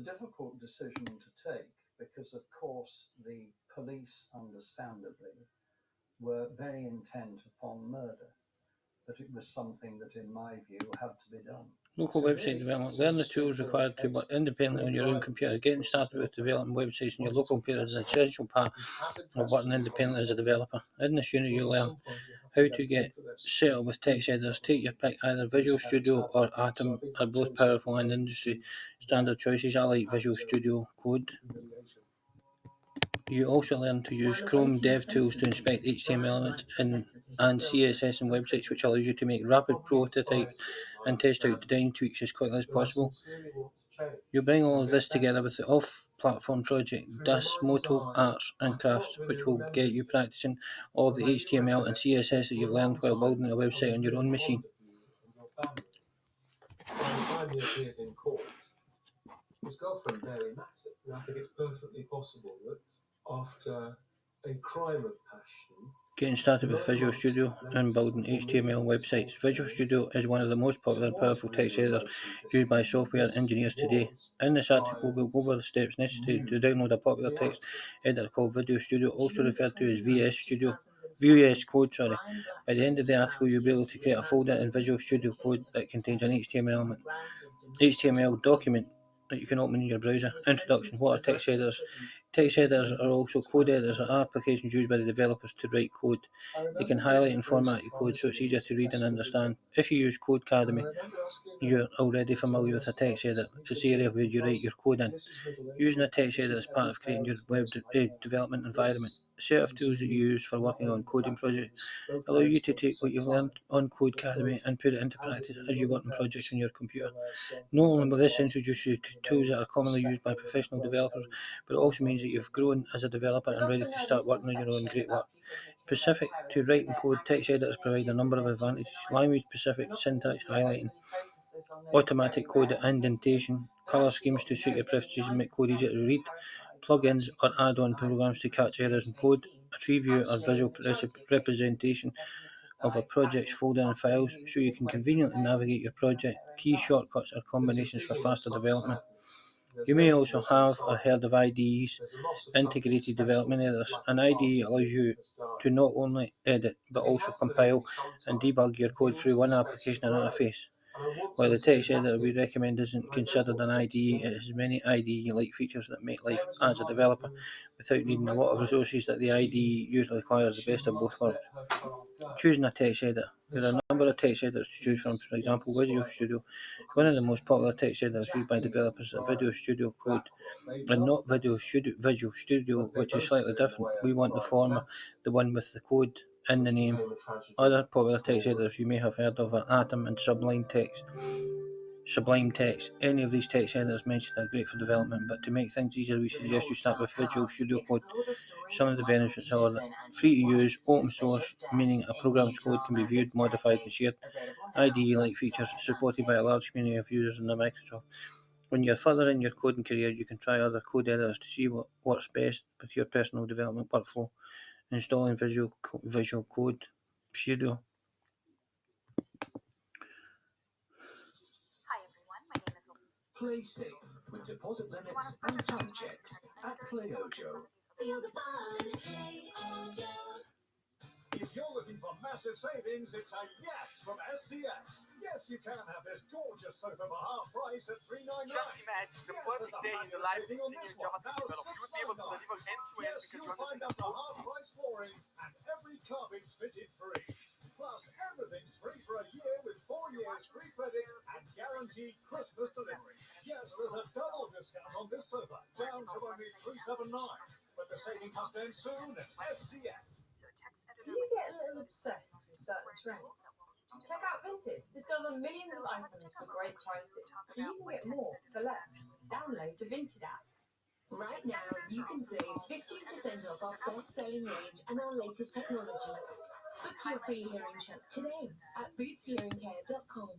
difficult decision to take because, of course, the police, understandably, were very intent upon murder. But it was something that, in my view, had to be done. Local website development. Learn the tools required to work independently on your own computer. Getting started with developing websites on your local computer is an essential part of working independently as a developer. In this unit, you'll learn how to get set up with text editors. Take your pick. Either Visual Studio or Atom are both powerful and industry standard choices. I like Visual Studio Code. You also learn to use Chrome DevTools to inspect HTML elements and CSS in websites, which allows you to make rapid prototype and test out design tweaks as quickly as possible. You bring all of this together with the off-platform project Dasmoto Arts and Crafts, which will get you practicing all of the HTML and CSS that you've learned while building a website on your own machine. By the time he appeared in court, his girlfriend barely mattered, and I think it's perfectly possible that after a crime of passion, Getting started with Visual Studio and building HTML websites. Visual Studio is one of the most popular and powerful text editors used by software engineers today. In this article, we'll go over the steps necessary to download a popular text editor called Visual Studio, also referred to as VS Code. By the end of the article, you'll be able to create a folder in Visual Studio Code that contains an HTML document that you can open in your browser. Introduction. What are text editors? Text editors are also code editors, are applications used by the developers to write code. They can highlight and format your code so it's easier to read and understand. If you use Codecademy, you're already familiar with a text editor. It's the area where you write your code in. Using a text editor is part of creating your web development environment. A set of tools that you use for working on coding projects allow you to take what you've learned on Codecademy and put it into practice as you work on projects on your computer. Not only will this introduce you to tools that are commonly used by professional developers, but it also means that you've grown as a developer and ready to start working on your own great work. Specific to writing code, text editors provide a number of advantages: language-specific syntax highlighting, automatic code indentation, color schemes to suit your preferences and make code easier to read, plugins or add-on programs to catch errors in code, a tree view or visual representation of a project's folder and files so you can conveniently navigate your project, key shortcuts or combinations for faster development. You may also have or heard of IDEs, integrated development editors. An IDE allows you to not only edit but also compile and debug your code through one application or interface. While the text editor we recommend isn't considered an IDE, it has many IDE-like features that make life as a developer without needing a lot of resources that the IDE usually requires, the best of both worlds. Choosing a text editor. There are a number of text editors to choose from. For example, Visual Studio. One of the most popular text editors used by developers is Visual Studio Code, and not Visual Studio, which is slightly different. We want the former, the one with the code in the name. Other popular text editors you may have heard of are Atom and Sublime Text. Any of these text editors mentioned are great for development, but to make things easier, we suggest you start with Visual Studio Code. Some of the benefits are free to use, open source, meaning a program's code can be viewed, modified, and shared. IDE-like features supported by a large community of users in the Microsoft. When you're further in your coding career, you can try other code editors to see what works best with your personal development workflow. Installing Visual Code Studio. Play safe with deposit limits and time checks at PlayOjo. Feel the fun, If you're looking for massive savings, it's a yes from SCS. Yes, you can have this gorgeous sofa for half price at $399. Just imagine the perfect day in your life with senior JavaScript developer. You would be able to deliver end-to-end Yes, because you'll you find understand up to half price flooring and every carpet's fitted free. Plus, everything's free for a year with 4 years free credit and guaranteed Christmas delivery. Yes, there's a double discount on this sofa, down to only $379. But the saving must end soon at SCS. Do you get a little obsessed with certain trends? Check out Vinted. Discover millions of items for great prices, so you can get more for less. Download the Vinted app. Right now, you can save 15% off our best-selling range and our latest technology. Book your free hearing check today at bootshearingcare.com.